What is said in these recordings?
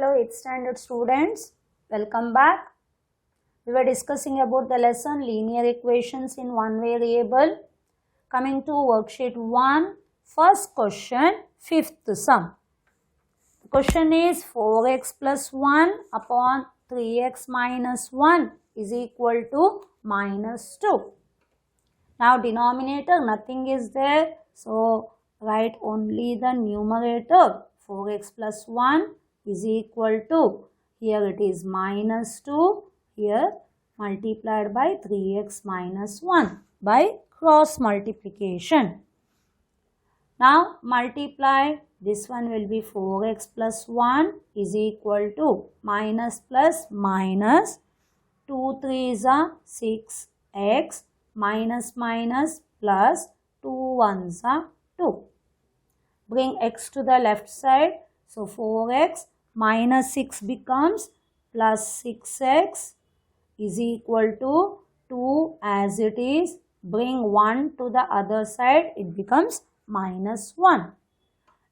Hello 8th standard students, welcome back. We were discussing about the lesson linear equations in one variable. Coming to worksheet 1, first question, fifth sum. The question is 4x plus 1 upon 3x minus 1 is equal to minus 2. Now denominator nothing is there, so write only the numerator. 4x plus 1 is equal to, here it is minus 2, here multiplied by 3x minus 1 by cross multiplication. Now multiply, this one will be 4x plus 1 is equal to minus plus minus 2 3s are 6x minus minus plus 2 1s are 2. Bring x to the left side. So 4x minus 6 becomes plus 6x is equal to 2 as it is. Bring 1 to the other side. It becomes minus 1.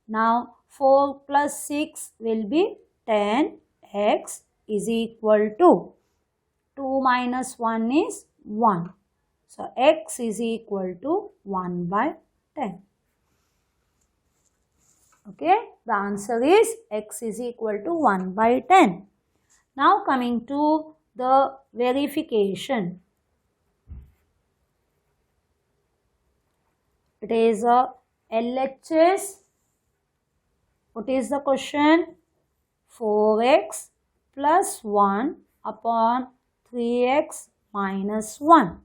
Now 4 plus 6 will be 10x is equal to 2 minus 1 is 1. So x is equal to 1 by 10. Okay, the answer is x is equal to 1 by 10. Now coming to the verification. It is a LHS. What is the question? 4x plus 1 upon 3x minus 1.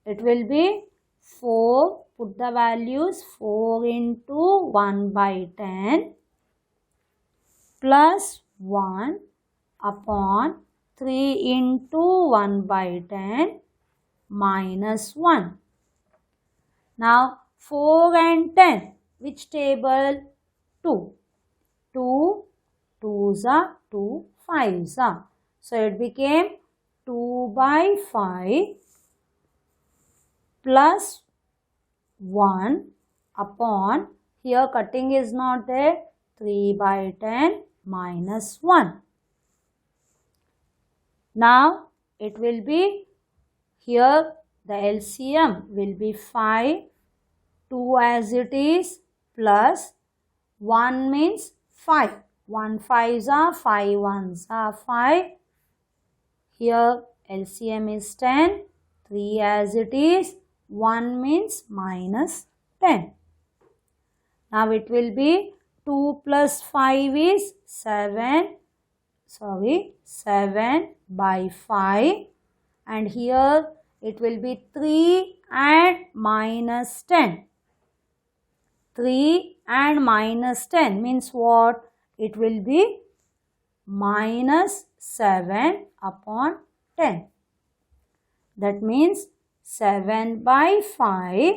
It will be 4, put the values 4 into 1 by 10 plus 1 upon 3 into 1 by 10 minus 1. Now 4 and 10, which table? 2. 2, 2s are 2, 5s are. So it became 2 by 5 plus 1 upon, here cutting is not there, 3 by 10 minus 1. Now it will be, here the LCM will be 5, 2 as it is, plus 1 means 5. 1 5s are 5 1s are 5. Here LCM is 10, 3 as it is, 1 means minus 10. Now it will be 2 plus 5 is 7 by 5, and here it will be 3 and minus 10. 3 and minus 10 means what? It will be minus 7 upon 10. That means 7 by 5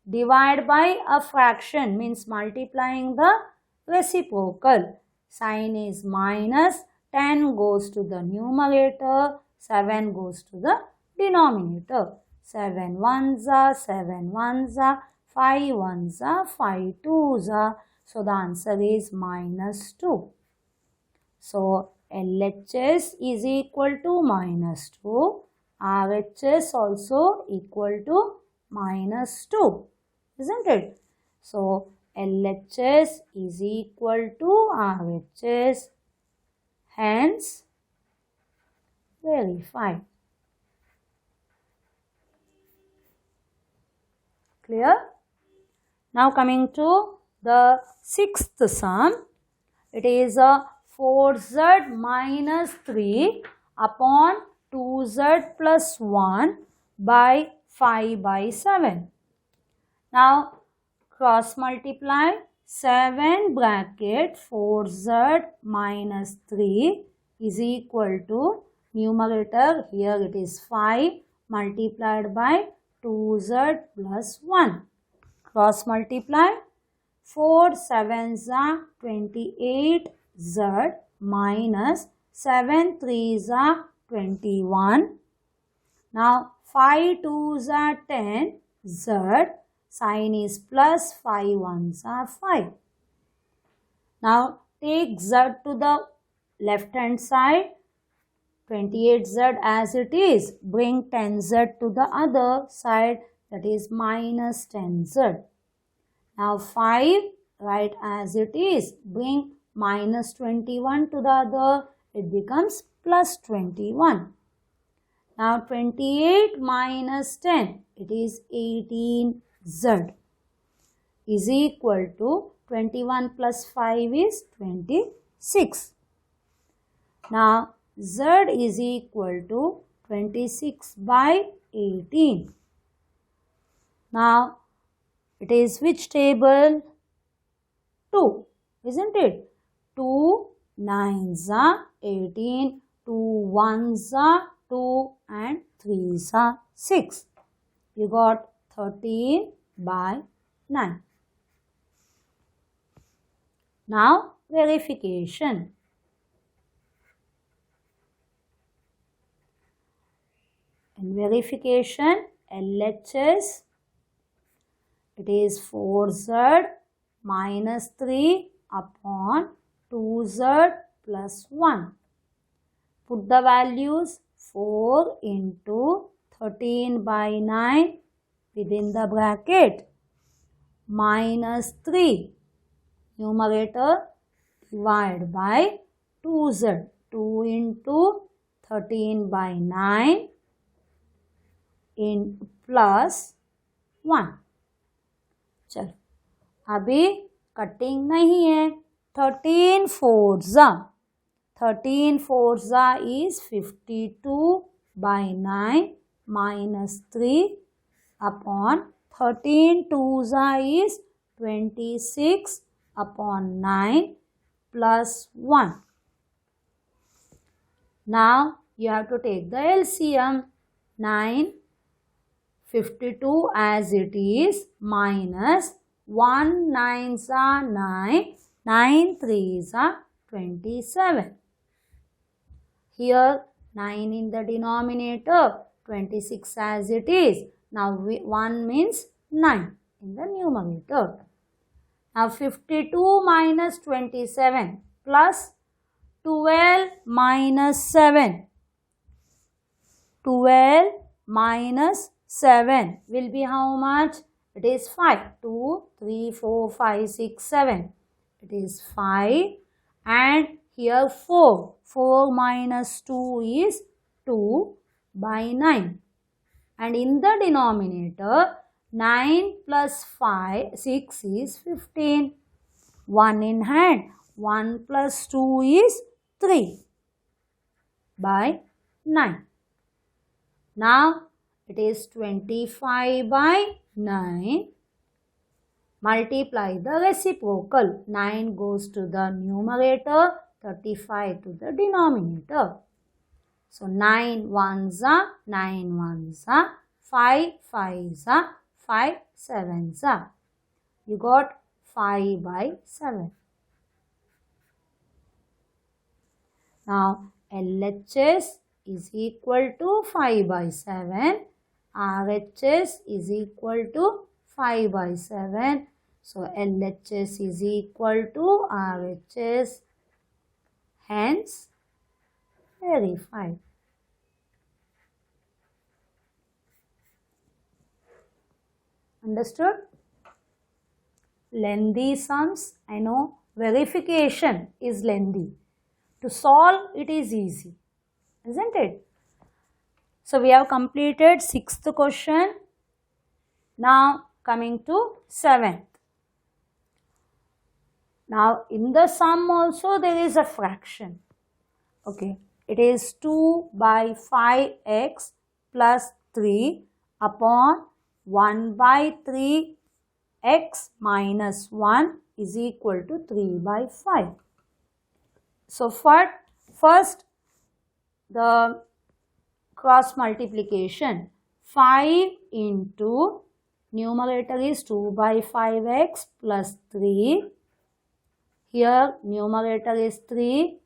divided by a fraction means multiplying the reciprocal. Sign is minus, 10 goes to the numerator, 7 goes to the denominator. 7 1s are 7 1s are, 5 1s are 5 2s are. So the answer is minus 2. So LHS is equal to minus 2. RHS also equal to minus 2, isn't it? So LHS is equal to RHS, hence verified. Clear? Now coming to the sixth sum. It is a 4z minus 3 upon 2z plus 1 by 5 by 7. Now cross multiply, 7 bracket 4z minus 3 is equal to, numerator here it is 5 multiplied by 2z plus 1. Cross multiply, 4 7s are 28z minus 7 3s are 21. Now 5 2s are 10, z, sign is plus, 5 1s are 5. Now take z to the left hand side, 28z as it is. Bring 10z to the other side, that is minus 10z. Now 5 write as it is. Bring minus 21 to the other, it becomes plus 21. Now 28 minus 10, it is 18z is equal to 21 plus 5 is 26. Now z is equal to 26 by 18. Now it is which table? 2, isn't it? 2 9s are 18, 2 1s are 2 and 3s are 6. You got 13 by 9. Now verification. In verification, LHS, it is 4z minus 3 upon 2z plus 1. Put the values 4 into 13 by 9 within the bracket minus 3. Numerator divide by 2z. 2 into 13 by 9 in plus 1. चलो अभी cutting नहीं है. 13 4s is 52 by 9 minus 3 upon 13 2s is 26 upon 9 plus 1. Now you have to take the LCM. 9 52 as it is minus 1 9s are 9, 9 3s are 27. Here 9 in the denominator, 26 as it is. Now 1 means 9 in the numerator. Now 52 minus 27 plus 12 minus 7. 12 minus 7 will be how much? It is 5. 2, 3, 4, 5, 6, 7. It is 5 and here 4. 4 minus 2 is 2 by 9. And in the denominator, 9 plus 5, 6 is 15. 1 in hand. 1 plus 2 is 3 by 9. Now it is 25 by 9. Multiply the reciprocal. 9 goes to the numerator, 35 to the denominator. So 9 1s are 9 1s are 5 5s are 5 7s are. You got 5 by 7. Now LHS is equal to 5 by 7. RHS is equal to 5 by 7. So LHS is equal to RHS. Hence verified. Understood? Lengthy sums, I know. Verification is lengthy. To solve it is easy, isn't it? So we have completed 6th question. Now coming to 7th. Now in the sum also there is a fraction. Okay, it is 2 by 5x plus 3 upon 1 by 3 x minus 1 is equal to 3 by 5. So first the cross multiplication. 5 into numerator is 2 by 5x plus 3. Here numerator is 3.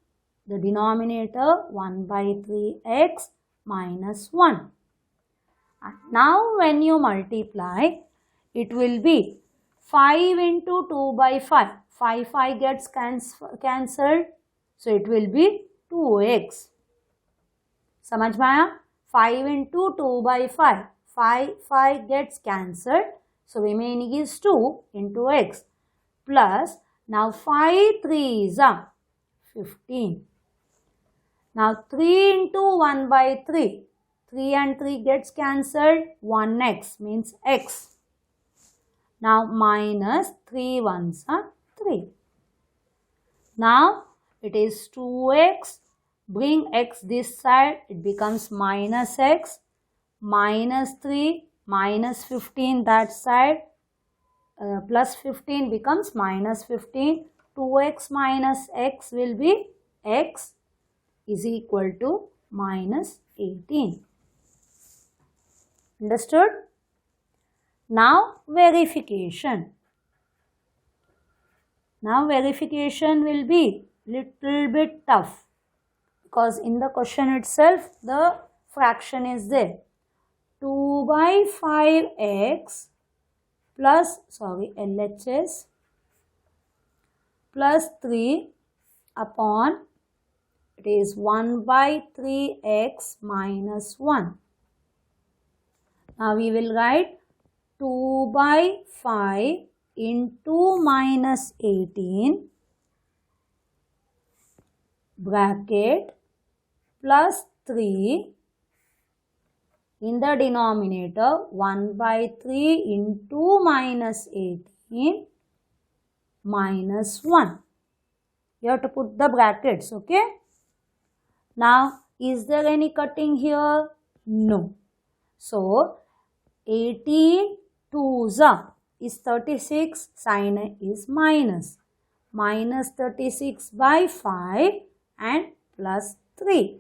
The denominator 1 by 3x minus 1. And now when you multiply, it will be 5 into 2 by 5. 5 gets cancelled. So it will be 2x. समझ में आया? 5 into 2 by 5. 5 gets cancelled. So remaining is 2 into x. Plus, now 5 3s are 15. Now 3 into 1 by 3. 3 and 3 gets cancelled. 1x means x. Now minus 3 ones are 3. Now it is 2x. Bring x this side. It becomes minus x. Minus 3. Minus 15 that side. Plus 15 becomes minus 15. 2x minus x will be x is equal to minus 18. Understood? Now verification. Now verification will be little bit tough because in the question itself the fraction is there. 2 by 5x plus LHS plus 3 upon it is 1 by 3x minus 1. Now we will write 2 by 5 into minus 18 bracket plus 3 in the denominator 1 by 3 into minus 18 minus 1. You have to put the brackets, okay? Now, is there any cutting here? No. So, 18 2s is 36, sign is minus. Minus 36 by 5 and plus 3.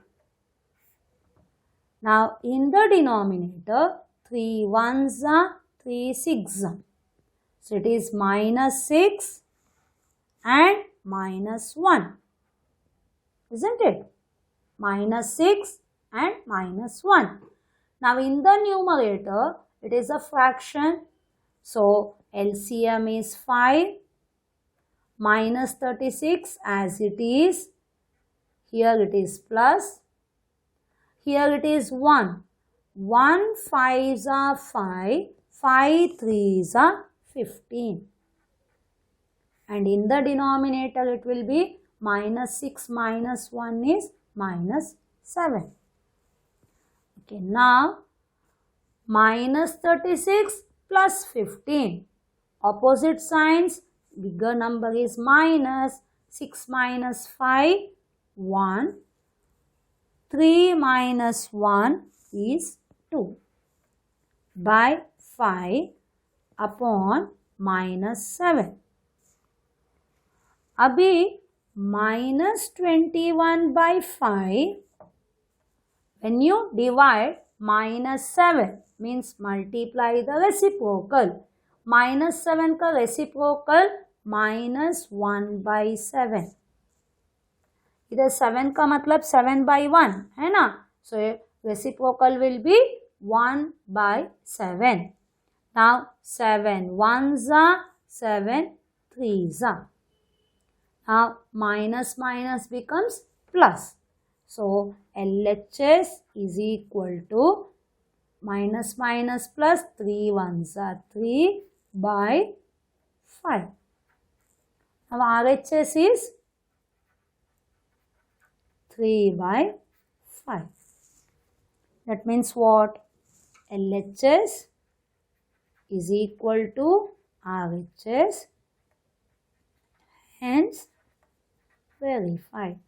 Now, in the denominator, 3 1s are 3 6. So, it is minus 6 and minus 1. Isn't it? Minus 6 and minus 1. Now, in the numerator, it is a fraction. So, LCM is 5. Minus 36 as it is. Here it is plus. Here it is 1. 1 5s are 5. 5 3s are 15. And in the denominator it will be minus 6 minus 1 is minus 7. Okay, now minus 36 plus 15. Opposite signs, bigger number is minus. 6 minus 5, 1. 3 minus 1 is 2 by 5 upon minus 7. Abhi minus 21 by 5, when you divide minus 7 means multiply the reciprocal. Minus 7 का reciprocal minus 1 by 7. इधर 7 का मतलब 7 by 1 है ना. So reciprocal will be 1 by 7. Now 7 1s are 7 3s are. Now minus minus becomes plus. So LHS is equal to minus minus plus 3 1s are 3 by 5. Now RHS is 3 by 5. That means what? LHS is equal to RHS. Hence, verified.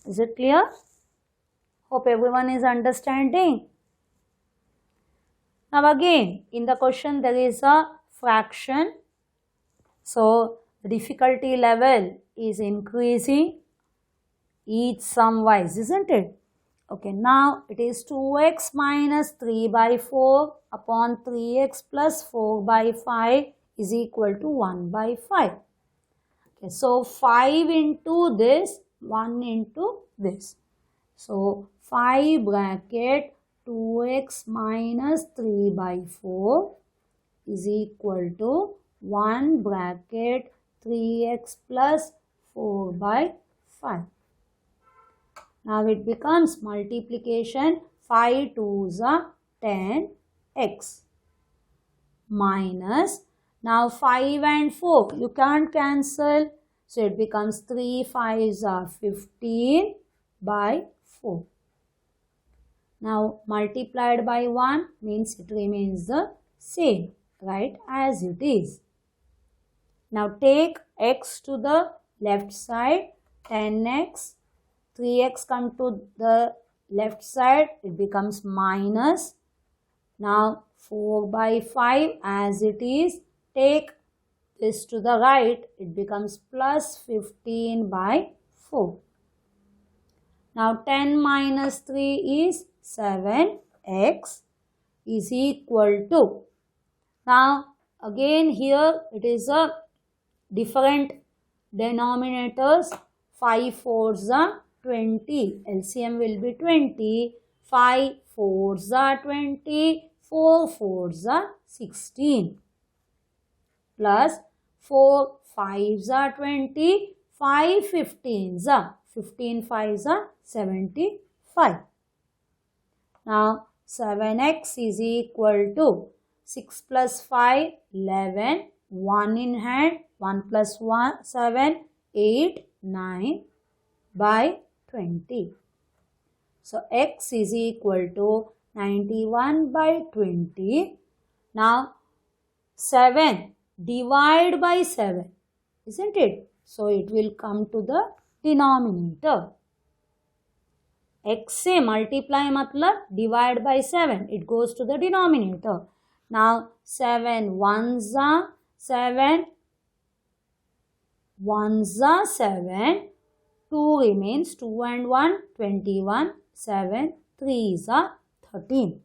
Is it clear? Hope everyone is understanding. Now again, in the question there is a fraction. So, the difficulty level is increasing each sum wise, isn't it? Okay, now it is 2x minus 3 by 4 upon 3x plus 4 by 5 is equal to 1 by 5. Okay, so 5 into this, 1 into this. So 5 bracket 2x minus 3 by 4 is equal to 1 bracket 3x plus 4 by 5. Now it becomes multiplication 5 2s are 10x minus, now 5 and 4 you can't cancel, so it becomes 3 5s are 15 by 4. Now multiplied by 1 means it remains the same, right, as it is. Now take x to the left side, 10x, 3x come to the left side, it becomes minus. Now 4 by 5 as it is, take this to the right, it becomes plus 15 by 4. Now 10 minus 3 is 7x is equal to, now again here it is a different denominators, 5 4s are 20, LCM will be 20, 5 4s are 20, 4 4s are 16, plus 4 5s are 20, 5 15s are 15 5s are 75. Now 7x is equal to 6 plus 5 11, 1 in hand, 1 plus 1 7, 8 9 by 20. So x is equal to 91 by 20. Now 7 divide by 7, isn't it? So it will come to the denominator. x से multiply मतलब divide by 7, it goes to the denominator. Now 7 1s are 7, 1s are 7, 2 remains, 2 and 1 21, 7 3s are 13,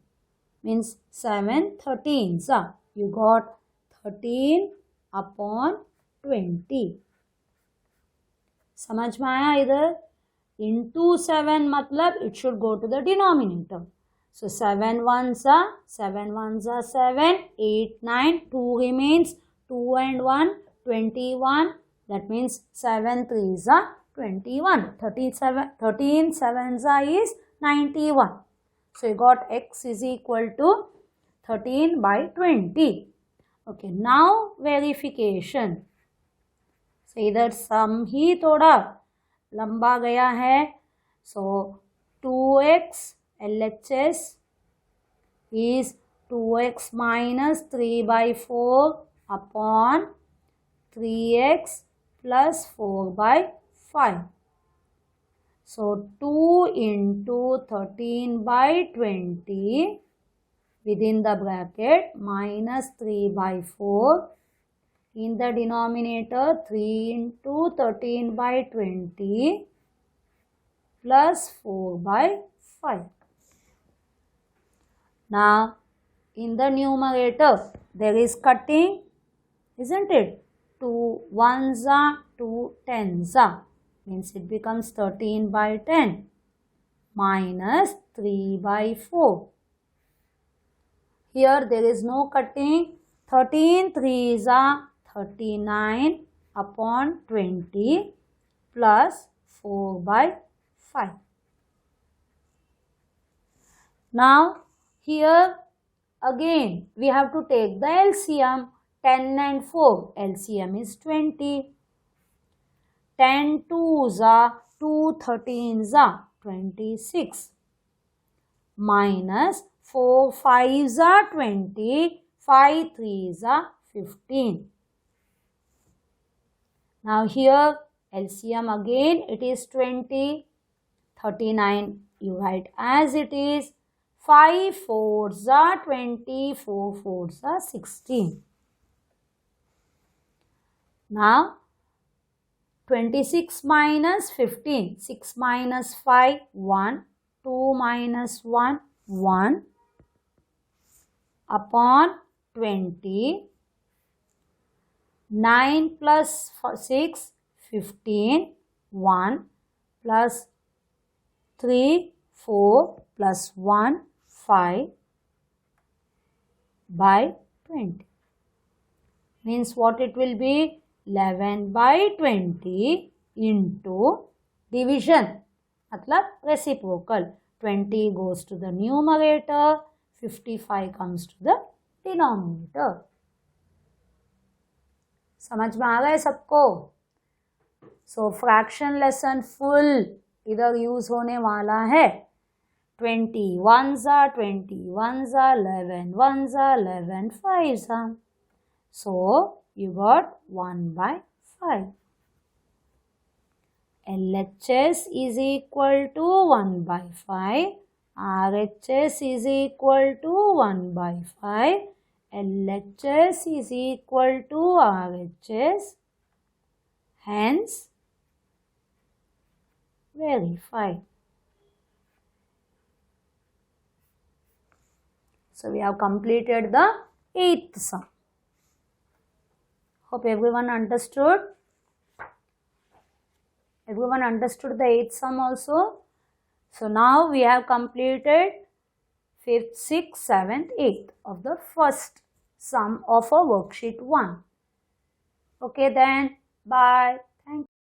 means 7 13s are, you got 13 upon 20. समझ में आया इधर? Into 7 मतलब it should go to the denominator. So 7 1s are 7, 8 9, 2 remains, 2 and 1 21, that means 7 3s are 21, 13 7s are is 91. So you got x is equal to 13 by 20. Okay, now verification. So इधर सम ही थोड़ा लंबा गया है. So 2x LHS is 2x minus 3 by 4 upon 3x plus 4 by 5. So 2 into 13 by 20 within the bracket minus 3 by 4. In the denominator 3 into 13 by 20 plus 4 by 5. Now in the numerator there is cutting, isn't it? 2 1s are 2 10s are, means it becomes 13 by 10 minus 3 by 4. Here there is no cutting. 13 3s are 39 upon 20 plus 4 by 5. Now here again we have to take the LCM. 10 and 4, LCM is 20. 10 2s are 2 13s are 26 minus 4 5s are 20, 5 3s are 15. Now here LCM again it is 20, 39 you write as it is, 5 4s are 20, 4 4s are 16. Now 26 minus 15, 6 minus 5 1, 2 minus 1 1 upon 20, 9 plus 6 15, 1 plus 3 4 plus 1 5 by 20. Means what it will be? 11 by 20 into division. मतलब reciprocal. 20 goes to the numerator, 55 comes to the denominator. समझ में आ गए सबको? सो fraction lesson full इधर use होने वाला है. 20 ones are 20 ones are 11 ones are 11 fives are. So you got 1 by 5. LHS is equal to 1 by 5. RHS is equal to 1 by 5. LHS is equal to RHS. Hence, verify. So we have completed the 8th sum. Hope everyone understood. Everyone understood the 8th sum also. So now we have completed 5th, 6th, 7th, 8th of the first sum of a worksheet 1. Okay then, bye. Thank you.